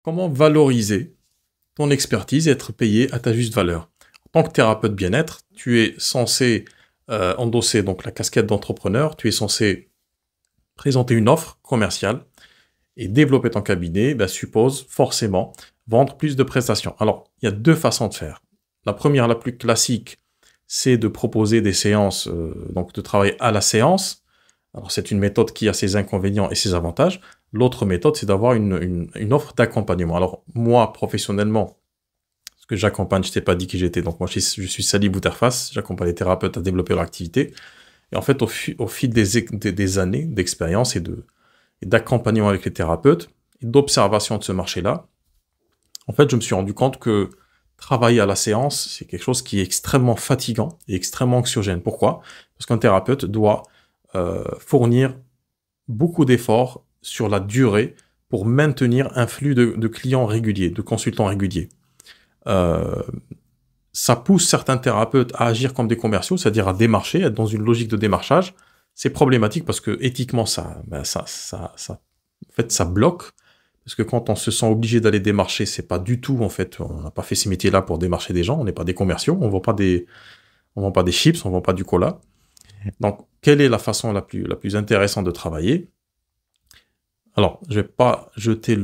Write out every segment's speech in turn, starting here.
Comment valoriser ton expertise et être payé à ta juste valeur? En tant que thérapeute bien-être, tu es censé endosser donc la casquette d'entrepreneur, tu es censé présenter une offre commerciale et développer ton cabinet suppose forcément vendre plus de prestations. Alors, il y a deux façons de faire. La première, la plus classique, c'est de proposer des séances, donc de travailler à la séance. Alors, c'est une méthode qui a ses inconvénients et ses avantages. L'autre méthode, c'est d'avoir une offre d'accompagnement. Alors, moi, professionnellement, ce que j'accompagne, je t'ai pas dit qui j'étais, donc moi, je suis Sali Bouterface, j'accompagne les thérapeutes à développer leur activité. Et en fait, au fil des années d'expérience et d'accompagnement avec les thérapeutes, et d'observation de ce marché-là, en fait, je me suis rendu compte que travailler à la séance, c'est quelque chose qui est extrêmement fatigant et extrêmement anxiogène. Pourquoi? Parce qu'un thérapeute doit fournir beaucoup d'efforts sur la durée pour maintenir un flux de clients réguliers, de consultants réguliers. Euh, Ça pousse certains thérapeutes à agir comme des commerciaux, c'est-à-dire à démarcher, être dans une logique de démarchage. C'est problématique parce que éthiquement, en fait, ça bloque. Parce que quand on se sent obligé d'aller démarcher, c'est pas du tout, en fait, on n'a pas fait ces métiers-là pour démarcher des gens, on n'est pas des commerciaux, on vend pas des chips, on vend pas du cola. Donc, quelle est la façon la plus intéressante de travailler? Alors, je vais pas jeter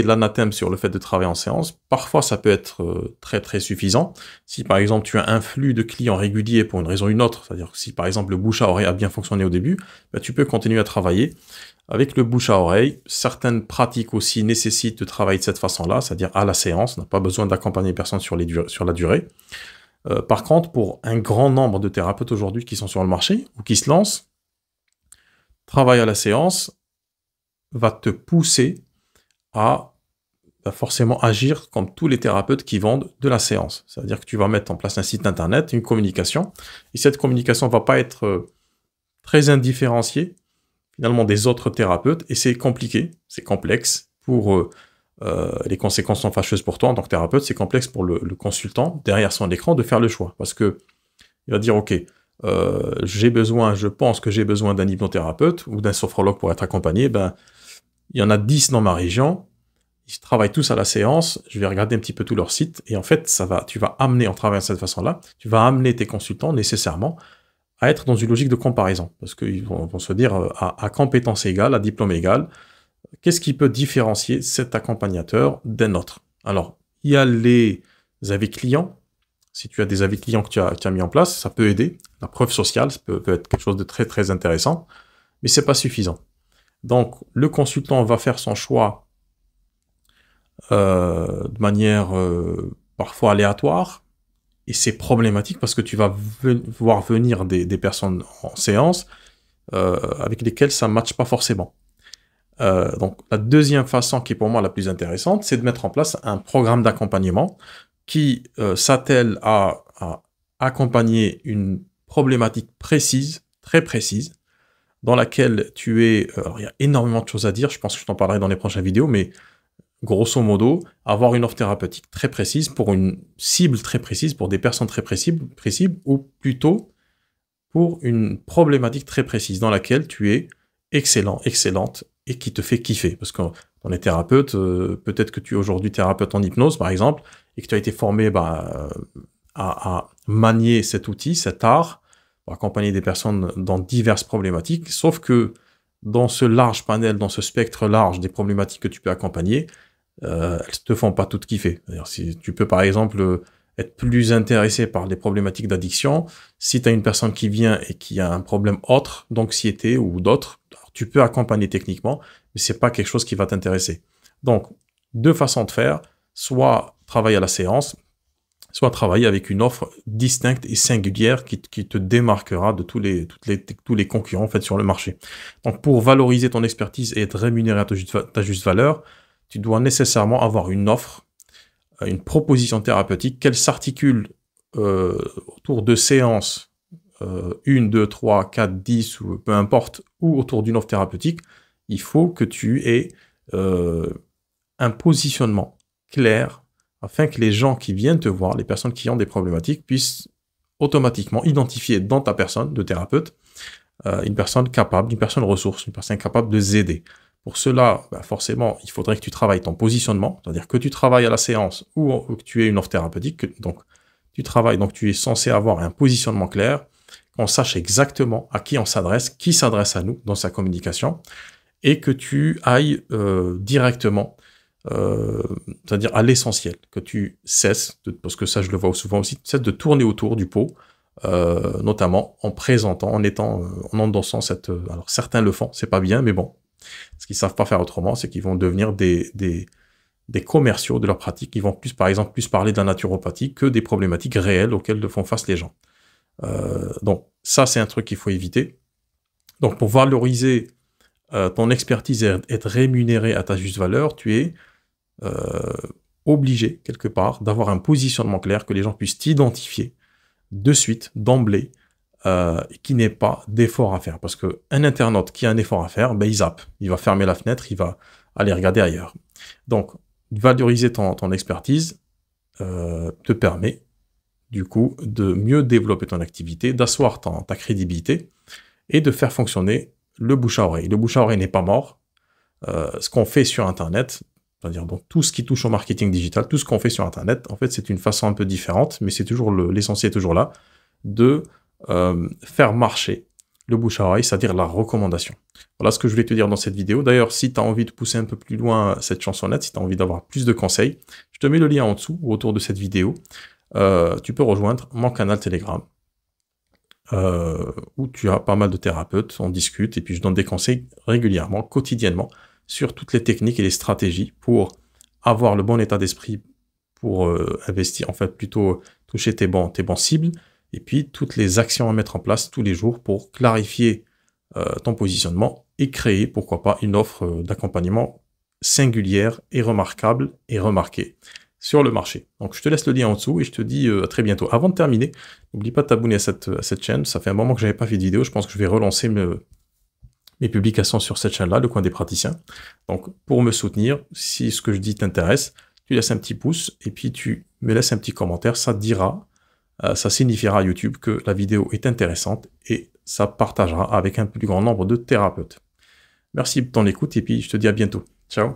l'anathème sur le fait de travailler en séance. Parfois, ça peut être très très suffisant. Si par exemple tu as un flux de clients réguliers pour une raison ou une autre, c'est-à-dire que si par exemple le bouche à oreille a bien fonctionné au début, tu peux continuer à travailler avec le bouche à oreille. Certaines pratiques aussi nécessitent de travailler de cette façon-là, c'est-à-dire à la séance. On n'a pas besoin d'accompagner personne sur la durée. Par contre, pour un grand nombre de thérapeutes aujourd'hui qui sont sur le marché ou qui se lancent, travailler à la séance va te pousser à forcément agir comme tous les thérapeutes qui vendent de la séance. C'est-à-dire que tu vas mettre en place un site internet, une communication, et cette communication ne va pas être très indifférenciée finalement des autres thérapeutes, et c'est compliqué, c'est complexe pour les conséquences sont fâcheuses pour toi en tant que thérapeute, c'est complexe pour le consultant derrière son écran de faire le choix, parce que il va dire ok, je pense que j'ai besoin d'un hypnothérapeute ou d'un sophrologue pour être accompagné, il y en a 10 dans ma région, ils travaillent tous à la séance, je vais regarder un petit peu tout leur site, et en fait, tu vas amener, en travaillant de cette façon-là, tu vas amener tes consultants nécessairement à être dans une logique de comparaison, parce qu'ils vont se dire, à compétence égale, à diplôme égal, qu'est-ce qui peut différencier cet accompagnateur d'un autre? Alors, il y a les avis clients, si tu as des avis clients que tu as mis en place, ça peut aider, la preuve sociale, ça peut être quelque chose de très très intéressant, mais c'est pas suffisant. Donc, le consultant va faire son choix de manière parfois aléatoire, et c'est problématique parce que tu vas voir venir des personnes en séance avec lesquelles ça ne matche pas forcément. Donc, la deuxième façon qui est pour moi la plus intéressante, c'est de mettre en place un programme d'accompagnement qui s'attelle à accompagner une problématique précise, très précise, dans laquelle alors il y a énormément de choses à dire, je pense que je t'en parlerai dans les prochaines vidéos, mais grosso modo, avoir une offre thérapeutique très précise pour une cible très précise, pour des personnes très précises, ou plutôt pour une problématique très précise dans laquelle tu es excellent, excellente, et qui te fait kiffer. Parce qu'on est thérapeute, peut-être que tu es aujourd'hui thérapeute en hypnose, par exemple, et que tu as été formé à manier cet outil, cet art, pour accompagner des personnes dans diverses problématiques, sauf que dans ce large panel, dans ce spectre large des problématiques que tu peux accompagner, elles ne te font pas toutes kiffer. C'est-à-dire, si tu peux par exemple être plus intéressé par les problématiques d'addiction, si tu as une personne qui vient et qui a un problème autre, d'anxiété ou d'autres, tu peux accompagner techniquement, mais c'est pas quelque chose qui va t'intéresser. Donc, deux façons de faire, soit travailler à la séance, soit travailler avec une offre distincte et singulière qui te démarquera de tous les concurrents en fait, sur le marché. Donc, pour valoriser ton expertise et être rémunéré à ta juste valeur, tu dois nécessairement avoir une offre, une proposition thérapeutique, qu'elle s'articule autour de séances 1, 2, 3, 4, 10, ou peu importe, ou autour d'une offre thérapeutique. Il faut que tu aies un positionnement clair afin que les gens qui viennent te voir, les personnes qui ont des problématiques, puissent automatiquement identifier dans ta personne de thérapeute une personne capable, une personne ressource, une personne capable de les aider. Pour cela, bah, forcément, il faudrait que tu travailles ton positionnement, c'est-à-dire que tu travailles à la séance ou que tu aies une offre thérapeutique. Donc, tu travailles, donc tu es censé avoir un positionnement clair, qu'on sache exactement à qui on s'adresse, qui s'adresse à nous dans sa communication, et que tu ailles directement, c'est-à-dire à l'essentiel, que tu cesses, parce que ça je le vois souvent aussi, cesses de tourner autour du pot, notamment en présentant, en endossant cette... alors certains le font, c'est pas bien, mais bon, ce qu'ils savent pas faire autrement, c'est qu'ils vont devenir des commerciaux de leur pratique, ils vont par exemple plus parler de la naturopathie que des problématiques réelles auxquelles font face les gens. Donc ça c'est un truc qu'il faut éviter. Donc pour valoriser ton expertise et être rémunéré à ta juste valeur, tu es obligé quelque part d'avoir un positionnement clair, que les gens puissent t'identifier de suite, d'emblée, qui n'ait pas d'effort à faire. Parce qu'un internaute qui a un effort à faire, ben, il zappe, il va fermer la fenêtre, il va aller regarder ailleurs. Donc, valoriser ton expertise te permet, du coup, de mieux développer ton activité, d'asseoir ta crédibilité et de faire fonctionner le bouche à oreille. Le bouche à oreille n'est pas mort. Ce qu'on fait sur Internet, c'est-à-dire donc tout ce qui touche au marketing digital, tout ce qu'on fait sur Internet, en fait, c'est une façon un peu différente, mais c'est toujours l'essentiel est toujours là, de faire marcher le bouche à oreille, c'est-à-dire la recommandation. Voilà ce que je voulais te dire dans cette vidéo. D'ailleurs, si tu as envie de pousser un peu plus loin cette chansonnette, si tu as envie d'avoir plus de conseils, je te mets le lien en dessous ou autour de cette vidéo. Tu peux rejoindre mon canal Telegram, où tu as pas mal de thérapeutes, on discute, et puis je donne des conseils régulièrement, quotidiennement, sur toutes les techniques et les stratégies pour avoir le bon état d'esprit, pour investir, en fait, plutôt toucher tes bons cibles, et puis toutes les actions à mettre en place tous les jours pour clarifier ton positionnement et créer, pourquoi pas, une offre d'accompagnement singulière et remarquable et remarquée sur le marché. Donc je te laisse le lien en dessous et je te dis à très bientôt. Avant de terminer, n'oublie pas de t'abonner à cette chaîne, ça fait un moment que je n'avais pas fait de vidéo, je pense que je vais relancer mes publications sur cette chaîne-là, le coin des praticiens. Donc pour me soutenir, si ce que je dis t'intéresse, tu laisses un petit pouce et puis tu me laisses un petit commentaire, ça te dira, ça signifiera à YouTube que la vidéo est intéressante et ça partagera avec un plus grand nombre de thérapeutes. Merci de ton écoute et puis je te dis à bientôt. Ciao.